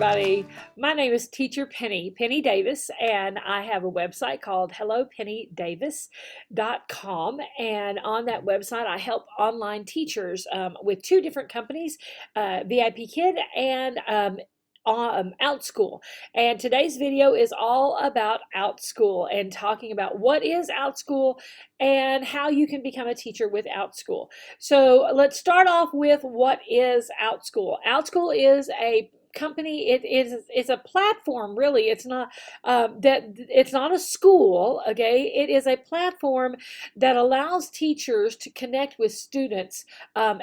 everybody. My name is Teacher Penny Davis, and I have a website called HelloPennyDavis.com. And on that website, I help online teachers with two different companies, VIP Kid and Outschool. And today's video is all about Outschool and talking about what is Outschool and how you can become a teacher with Outschool. So let's start off with what is Outschool. Outschool is a company. It's a platform, really. It's not it's not a school. Okay, it is a platform that allows teachers to connect with students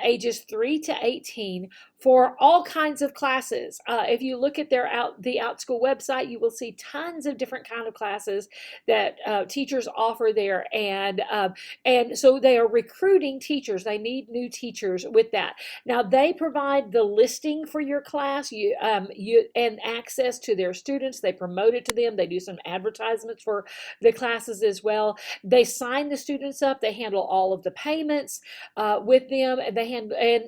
ages 3 to 18 for all kinds of classes. If you look at the Outschool website, you will see tons of different kind of classes that teachers offer there, and so they are recruiting teachers. They need new teachers with that. Now they provide the listing for your class, and access to their students. They promote it to them. They do some advertisements for the classes as well. They sign the students up. They handle all of the payments with them, and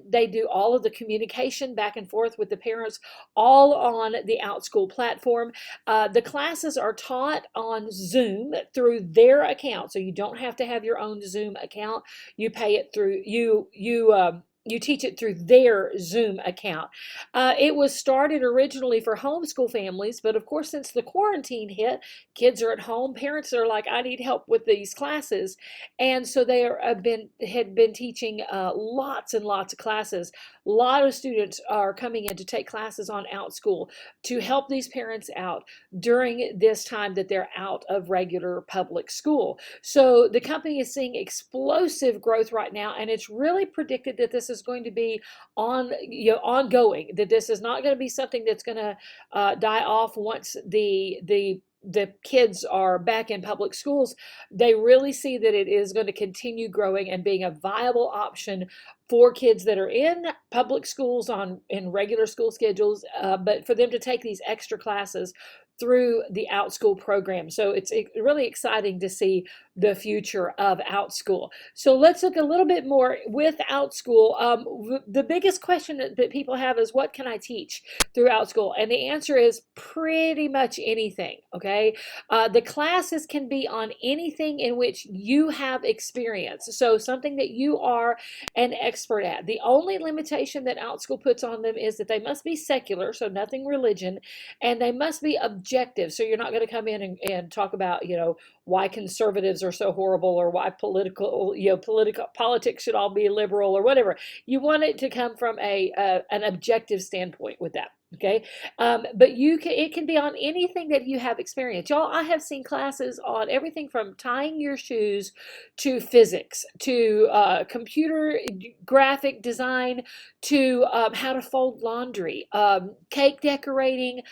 they do all of the communication back and forth with the parents, all on the Outschool platform. The classes are taught on Zoom through their account, so you don't have to have your own Zoom account. You pay it through you teach it through their Zoom account. It was started originally for homeschool families, but of course, since the quarantine hit, kids are at home, parents are like, I need help with these classes. And so they had been teaching lots and lots of classes. A lot of students are coming in to take classes on Outschool to help these parents out during this time that they're out of regular public school. So the company is seeing explosive growth right now, and it's really predicted that this is going to be ongoing, that this is not going to be something that's going to die off once the kids are back in public schools. They really see that it is going to continue growing and being a viable option for kids that are in public schools in regular school schedules, but for them to take these extra classes through the Outschool program. So it's really exciting to see the future of Outschool. So let's look a little bit more with Outschool. The biggest question that people have is, what can I teach through Outschool? And the answer is pretty much anything, okay? The classes can be on anything in which you have experience. So something that you are an expert at. The only limitation that Outschool puts on them is that they must be secular, so nothing religion, and they must be objective. So you're not going to come in and talk about, why conservatives are so horrible, or why politics should all be liberal, or whatever. You want it to come from an objective standpoint with that. Okay, but it can be on anything that you have experience. Y'all, I have seen classes on everything from tying your shoes to physics to computer graphic design to how to fold laundry, cake decorating,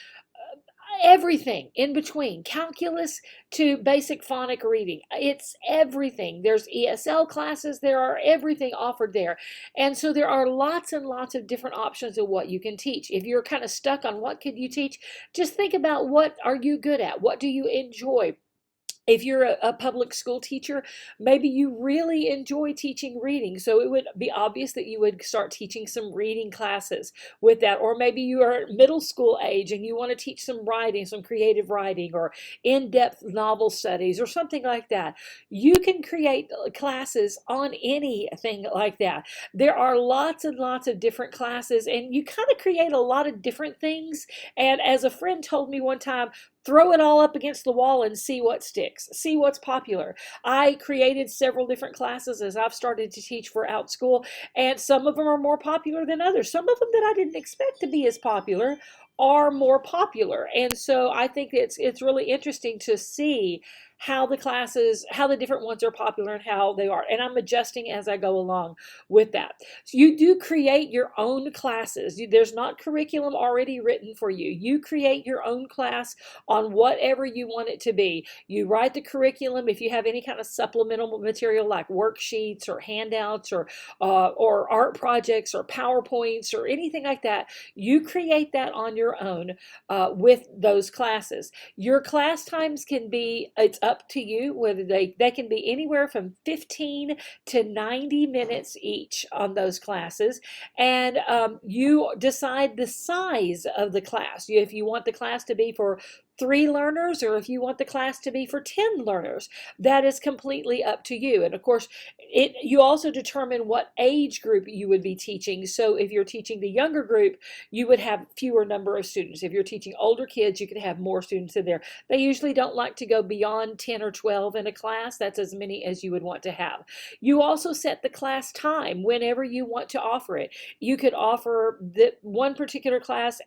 everything in between, calculus to basic phonic reading. It's everything. There's ESL classes. There are everything offered there. And so there are lots and lots of different options of what you can teach. If you're kind of stuck on what could you teach, just think about, what are you good at? What do you enjoy? If you're a public school teacher, maybe you really enjoy teaching reading. So it would be obvious that you would start teaching some reading classes with that. Or maybe you are middle school age and you want to teach some writing, some creative writing, or in-depth novel studies, or something like that. You can create classes on anything like that. There are lots and lots of different classes, and you kind of create a lot of different things. And as a friend told me one time, throw it all up against the wall and see what sticks, see what's popular. I created several different classes as I've started to teach for Outschool, and some of them are more popular than others. Some of them that I didn't expect to be as popular are more popular. And so I think it's really interesting to see how the different ones are popular and how they are. And I'm adjusting as I go along with that. So you do create your own classes. There's not curriculum already written for you. You create your own class on whatever you want it to be. You write the curriculum. If you have any kind of supplemental material like worksheets or handouts or art projects or PowerPoints or anything like that, you create that on your own with those classes. Your class times can be, it's up to you, whether they can be anywhere from 15 to 90 minutes each on those classes. And you decide the size of the class. If you want the class to be for 3 learners, or if you want the class to be for 10 learners, that is completely up to you. And of course, you also determine what age group you would be teaching. So if you're teaching the younger group, you would have fewer number of students. If you're teaching older kids, you could have more students in there. They usually don't like to go beyond 10 or 12 in a class. That's as many as you would want to have. You also set the class time whenever you want to offer it. You could offer the one particular class,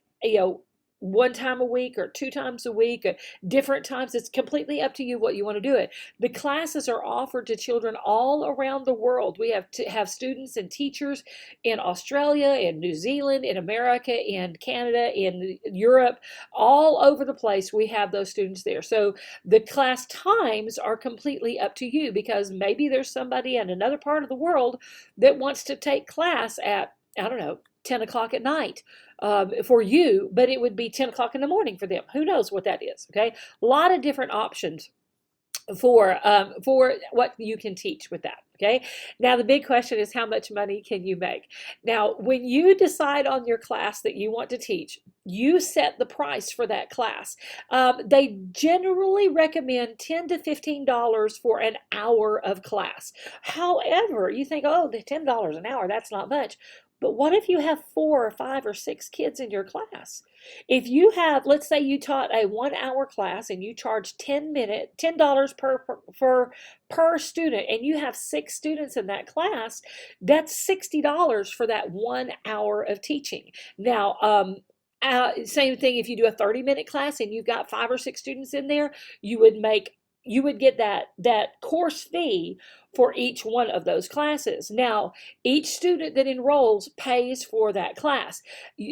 1 time a week or 2 times a week, different times. It's completely up to you what you want to do it. The classes are offered to children all around the world. We have students and teachers in Australia, in New Zealand, in America, in Canada, in Europe, all over the place. We have those students there. So the class times are completely up to you, because maybe there's somebody in another part of the world that wants to take class at, I don't know, 10 o'clock at night for you, but it would be 10 o'clock in the morning for them. Who knows what that is, okay? A lot of different options for what you can teach with that, okay? Now, the big question is, how much money can you make? Now, when you decide on your class that you want to teach, you set the price for that class. They generally recommend $10 to $15 for an hour of class. However, you think, oh, the $10 an hour, that's not much. But what if you have 4 or 5 or 6 kids in your class? If you have, let's say you taught a 1-hour class and you charge $10 per student, and you have 6 students in that class, that's $60 for that 1 hour of teaching. Now, same thing if you do a 30-minute class and you've got 5 or 6 students in there, you would get that course fee for each one of those classes. Now, each student that enrolls pays for that class.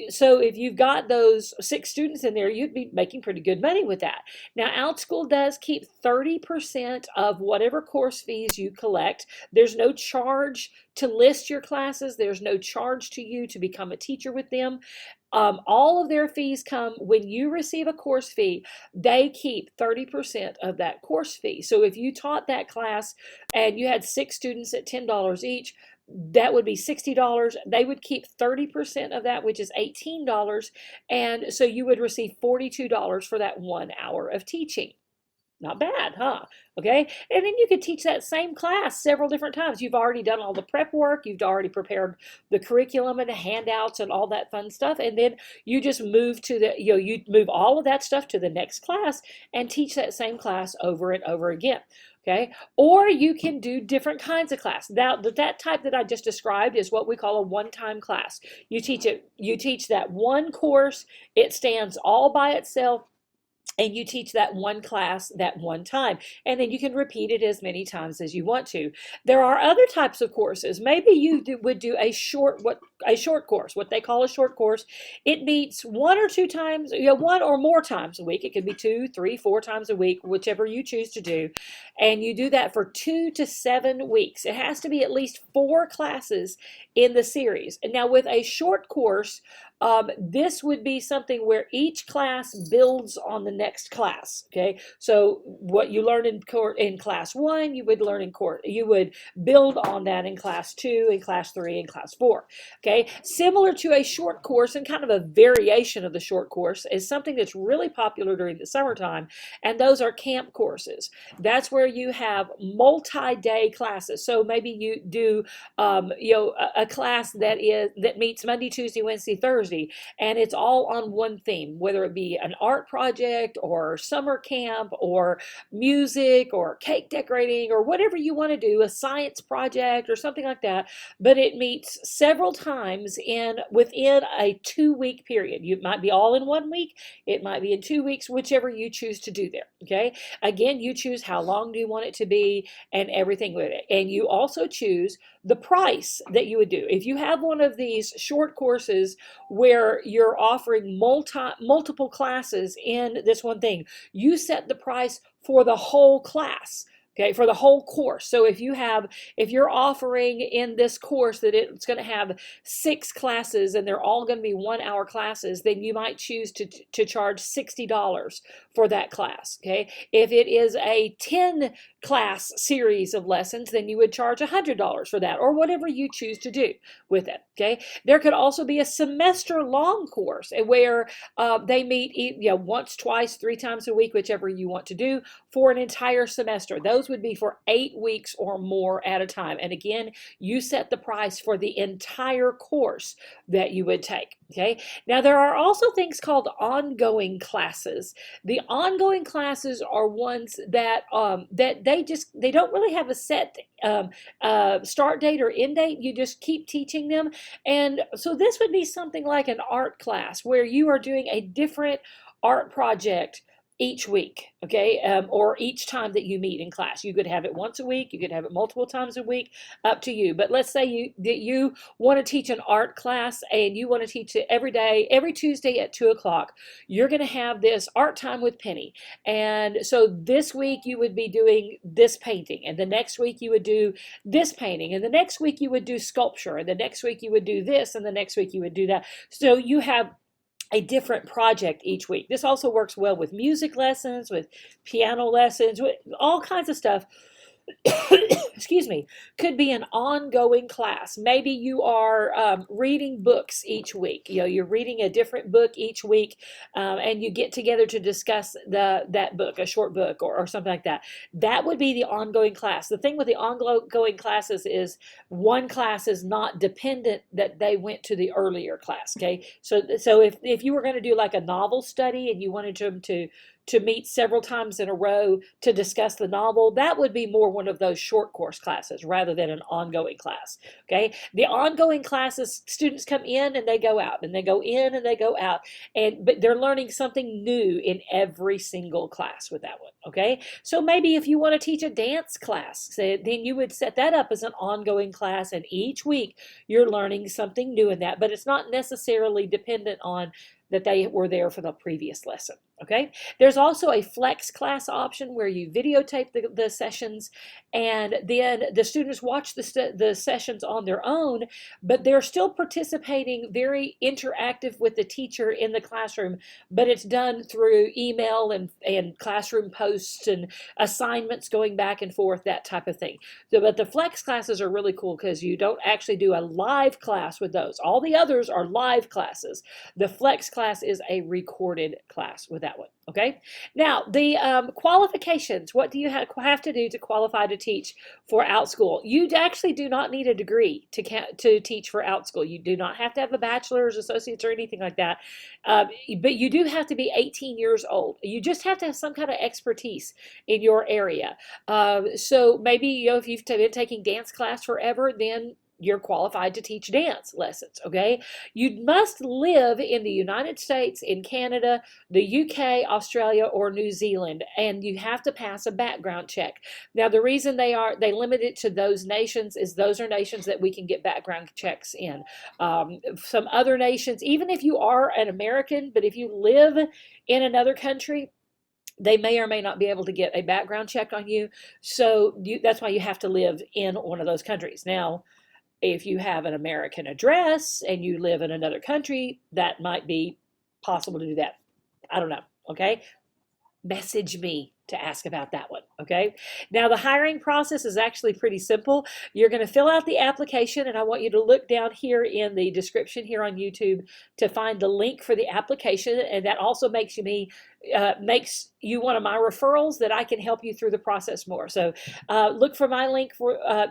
So if you've got those 6 students in there, you'd be making pretty good money with that. Now, Outschool does keep 30% of whatever course fees you collect. There's no charge to list your classes. There's no charge to you to become a teacher with them. All of their fees come when you receive a course fee. They keep 30% of that course fee. So if you taught that class and you had 6 students at $10 each, that would be $60. They would keep 30% of that, which is $18. And so you would receive $42 for that 1 hour of teaching. Not bad, huh? Okay, and then you could teach that same class several different times. You've already done all the prep work. You've already prepared the curriculum and the handouts and all that fun stuff. And then you just move to the, you move all of that stuff to the next class and teach that same class over and over again. Okay, or you can do different kinds of class. Now, that type that I just described is what we call a one-time class. You teach that one course. It stands all by itself. And you teach that one class that one time, and then you can repeat it as many times as you want to. There are other types of courses. Maybe you would do a short course, what they call a short course. It meets 1 or 2 times, 1 or more times a week. It could be 2, 3, 4 times a week, whichever you choose to do. And you do that for 2 to 7 weeks. It has to be at least 4 classes in the series. And now with a short course, this would be something where each class builds on the next class. Okay, so what you learn in class 1, you would build on that in class 2, in class 3, and class 4. Okay, similar to a short course and kind of a variation of the short course is something that's really popular during the summertime, and those are camp courses. That's where you have multi-day classes. So maybe you do a class that meets Monday, Tuesday, Wednesday, Thursday, and it's all on one theme, whether it be an art project or summer camp or music or cake decorating or whatever you want to do, a science project or something like that. But it meets several times within a 2-week period. You might be all in 1 week, it might be in 2 weeks, whichever you choose to do there. Okay, again, you choose how long do you want it to be and everything with it, and you also choose the price that you would do. If you have one of these short courses where you're offering multiple classes in this one thing, you set the price for the whole class. okay, for the whole course. So if you're offering in this course that it's going to have 6 classes and they're all going to be 1-hour classes, then you might choose to charge $60 for that class. Okay, if it is a 10 class series of lessons, then you would charge $100 for that, or whatever you choose to do with it. Okay, there could also be a semester long course where they meet once, twice, 3 times a week, whichever you want to do, for an entire semester. Those would be for 8 weeks or more at a time. And again, you set the price for the entire course that you would take. Okay, now there are also things called ongoing classes. The ongoing classes are ones that they don't really have a set start date or end date. You just keep teaching them. And so this would be something like an art class where you are doing a different art project each week, okay, or each time that you meet in class. You could have it once a week, you could have it multiple times a week, up to you. But let's say you want to teach an art class and you want to teach it every day, every Tuesday at 2 o'clock. You're going to have this art time with Penny. And so this week you would be doing this painting, and the next week you would do this painting, and the next week you would do sculpture, and the next week you would do this, and the next week you would do that. So you have a different project each week. This also works well with music lessons, with piano lessons, with all kinds of stuff. Excuse me, could be an ongoing class. Maybe you are reading books each week. You're reading a different book each week, and you get together to discuss that book, a short book or something like that. That would be the ongoing class. The thing with the ongoing classes is one class is not dependent that they went to the earlier class. Okay, so if you were going to do like a novel study and you wanted them to meet several times in a row to discuss the novel, that would be more one of those short course classes rather than an ongoing class. Okay, the ongoing classes, students come in and they go out, and they go in and they go out, but they're learning something new in every single class with that one. Okay, so maybe if you want to teach a dance class, then you would set that up as an ongoing class, and each week you're learning something new in that, but it's not necessarily dependent on that they were there for the previous lesson. Okay, there's also a flex class option where you videotape the sessions, and then the students watch the sessions on their own, but they're still participating very interactive with the teacher in the classroom, but it's done through email and classroom posts and assignments going back and forth, that type of thing. So, but the flex classes are really cool because you don't actually do a live class with those. All the others are live classes. The flex class is a recorded class with that one. Okay, now the qualifications. What do you have to do to qualify to teach for Outschool? You actually do not need a degree to teach for Outschool. You do not have to have a bachelor's, associate's, or anything like that. But you do have to be 18 years old. You just have to have some kind of expertise in your area. So maybe if you've been taking dance class forever, then you're qualified to teach dance lessons. Okay, you must live in the United States, in Canada, the UK, Australia, or New Zealand, and you have to pass a background check. Now, the reason they limit it to those nations is those are nations that we can get background checks in. Some other nations, even if you are an American, but if you live in another country, they may or may not be able to get a background check on you. So that's why you have to live in one of those countries. Now, if you have an American address and you live in another country, that might be possible to do that. I don't know. Okay, message me to ask about that one. Okay, now the hiring process is actually pretty simple. You're going to fill out the application, and I want you to look down here in the description here on YouTube to find the link for the application, and that also makes you one of my referrals that I can help you through the process more. So look for my link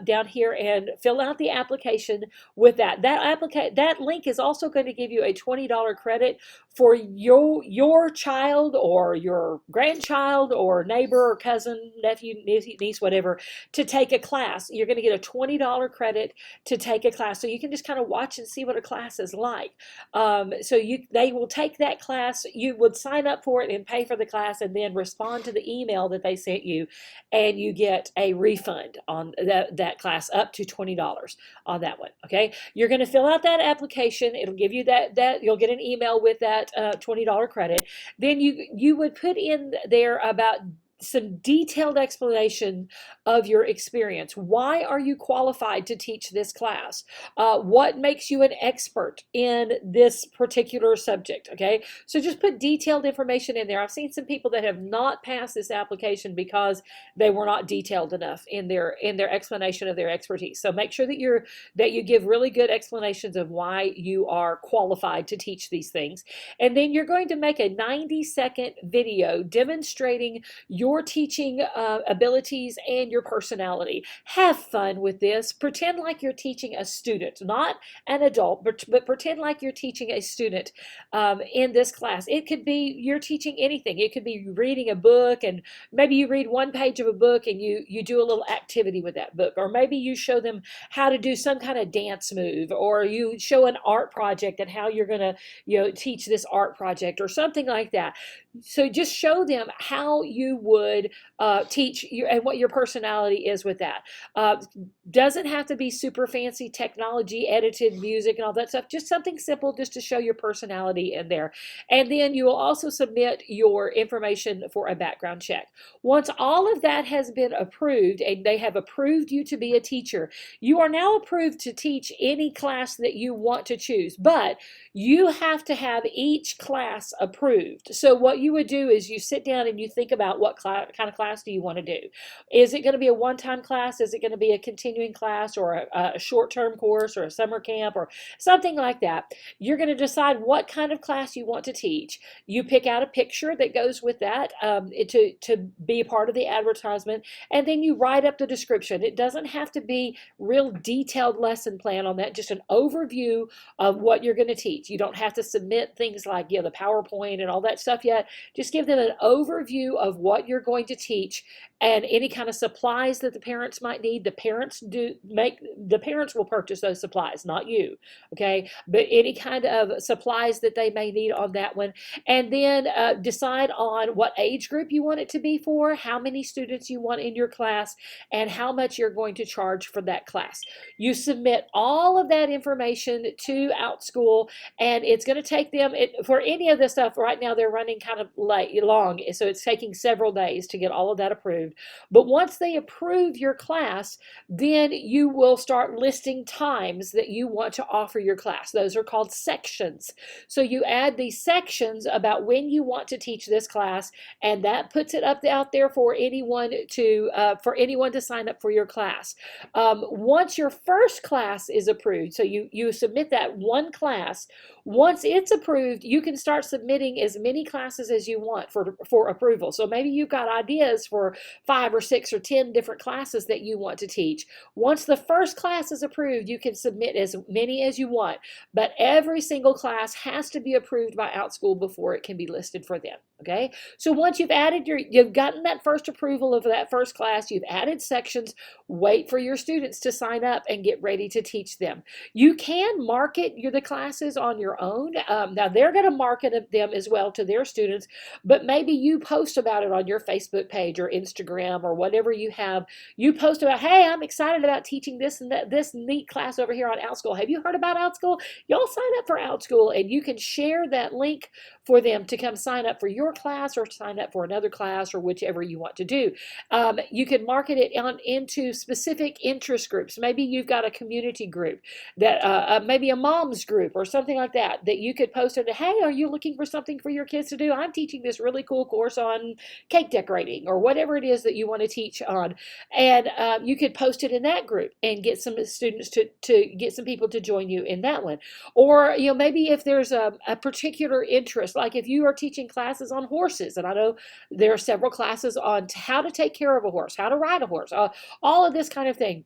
down here and fill out the application with that. That link is also going to give you a $20 credit for your child or your grandchild or neighbor or cousin, nephew, niece, whatever, to take a class. You're going to get a $20 credit to take a class. So you can just kind of watch and see what a class is like. They will take that class. You would sign up for it and pay for the class, and then respond to the email that they sent you, and you get a refund on that class up to $20 on that one. Okay, you're going to fill out that application. It'll give you that you'll get an email with that $20 credit. Then you would put in there about some detailed explanation of your experience. Why are you qualified to teach this class? What makes you an expert in this particular subject? Okay, so just put detailed information in there. I've seen some people that have not passed this application because they were not detailed enough in their explanation of their expertise. So make sure that you give really good explanations of why you are qualified to teach these things. And then you're going to make a 90-second video demonstrating your teaching abilities and your personality. Have fun with this. Pretend like you're teaching a student, not an adult, but pretend like you're teaching a student in this class. It could be you're teaching anything. It could be reading a book, and maybe you read one page of a book and you do a little activity with that book, or maybe you show them how to do some kind of dance move, or you show an art project and how you're going to teach this art project or something like that. So just show them how you would teach and what your personality is with that. Doesn't have to be super fancy technology, edited music and all that stuff. Just something simple just to show your personality in there. And then you will also submit your information for a background check. Once all of that has been approved and they have approved you to be a teacher, you are now approved to teach any class that you want to choose, but you have to have each class approved. So what you would do is you sit down and you think about what kind of class do you want to do. Is it going to be a one-time class? Is it going to be a continuing class, or a short-term course, or a summer camp, or something like that? You're going to decide what kind of class you want to teach. You pick out a picture that goes with that to be a part of the advertisement, and then you write up the description. It doesn't have to be real detailed lesson plan on that, just an overview of what you're going to teach. You don't have to submit things like the PowerPoint and all that stuff yet. Just give them an overview of what you're going to teach and any kind of supplies that the parents might need. The parents will purchase those supplies, not you, okay? But any kind of supplies that they may need on that one. And then decide on what age group you want it to be for, how many students you want in your class, and how much you're going to charge for that class. You submit all of that information to Outschool, and it's going to take them, for any of this stuff, right now they're running kind of long, so it's taking several days to get all of that approved. But once they approve your class, then you will start listing times that you want to offer your class. Those are called sections. So you add these sections about when you want to teach this class, and that puts it out there for anyone to sign up for your class. Once your first class is approved, so you submit that one class. Once it's approved, you can start submitting as many classes as you want for approval. So maybe you've got ideas for 5 or 6 or 10 different classes that you want to teach. Once the first class is approved, you can submit as many as you want, but every single class has to be approved by Outschool before it can be listed for them. Okay, so once you've gotten that first approval of that first class, you've added sections, wait for your students to sign up and get ready to teach them. You can market the classes on your own. Now they're going to market them as well to their students, but maybe you post about it on your Facebook page or Instagram or whatever you have. You post about, hey, I'm excited about teaching this and this neat class over here on Outschool. Have you heard about Outschool? Y'all sign up for Outschool, and you can share that link for them to come sign up for your class or sign up for another class or whichever you want to do. You can market it into specific interest groups. Maybe you've got a community group, that maybe a mom's group or something like that you could post into, hey, are you looking for something for your kids to do? I'm teaching this really cool course on cake decorating or whatever it is that you want to teach on. And you could post it in that group and get some students to get some people to join you in that one. Or maybe if there's a particular interest, like if you are teaching classes on horses, and I know there are several classes on how to take care of a horse, how to ride a horse, all of this kind of thing.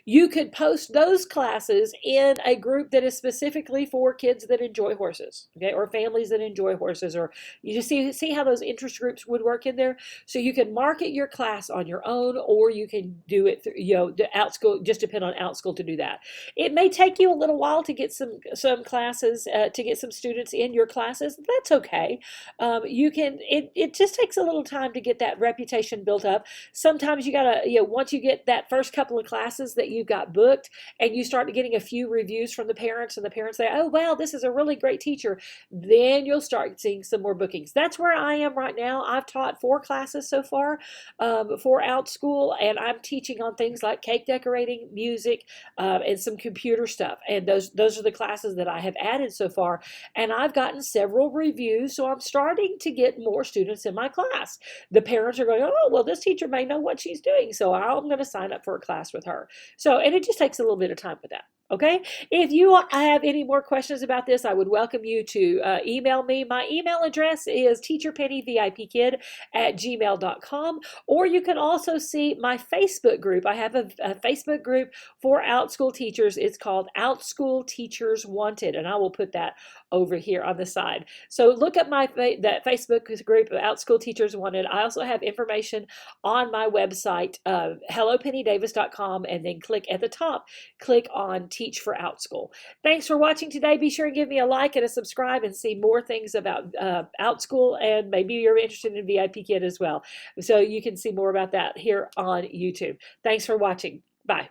You could post those classes in a group that is specifically for kids that enjoy horses, okay, or families that enjoy horses, or you just see how those interest groups would work in there. So you can market your class on your own, or you can do it through, the Outschool. Just depend on Outschool to do that. It may take you a little while to get some classes, to get some students in your classes. That's okay. It just takes a little time to get that reputation built up. Sometimes you gotta, once you get that first couple of classes that you've got booked and you start getting a few reviews from the parents, and the parents say, oh, wow, this is a really great teacher, then you'll start seeing some more bookings. That's where I am right now. I've taught 4 classes so far for Outschool, and I'm teaching on things like cake decorating, music, and some computer stuff. And those are the classes that I have added so far. And I've gotten several reviews, so I'm starting to get more students in my class. The parents are going, oh, well, this teacher may know what she's doing, so I'm going to sign up for a class with her. So, and it just takes a little bit of time with that. Okay, if you have any more questions about this, I would welcome you to email me. My email address is teacherpennyvipkid@gmail.com, or you can also see my Facebook group. I have a Facebook group for Outschool teachers. It's called Outschool Teachers Wanted, and I will put that over here on the side. So look at that Facebook group of Outschool Teachers Wanted. I also have information on my website, hellopennydavis.com, and then click at the top, click on Teach for Outschool. Thanks for watching today. Be sure and give me a like and a subscribe and see more things about Outschool, and maybe you're interested in VIP Kid as well. So you can see more about that here on YouTube. Thanks for watching. Bye.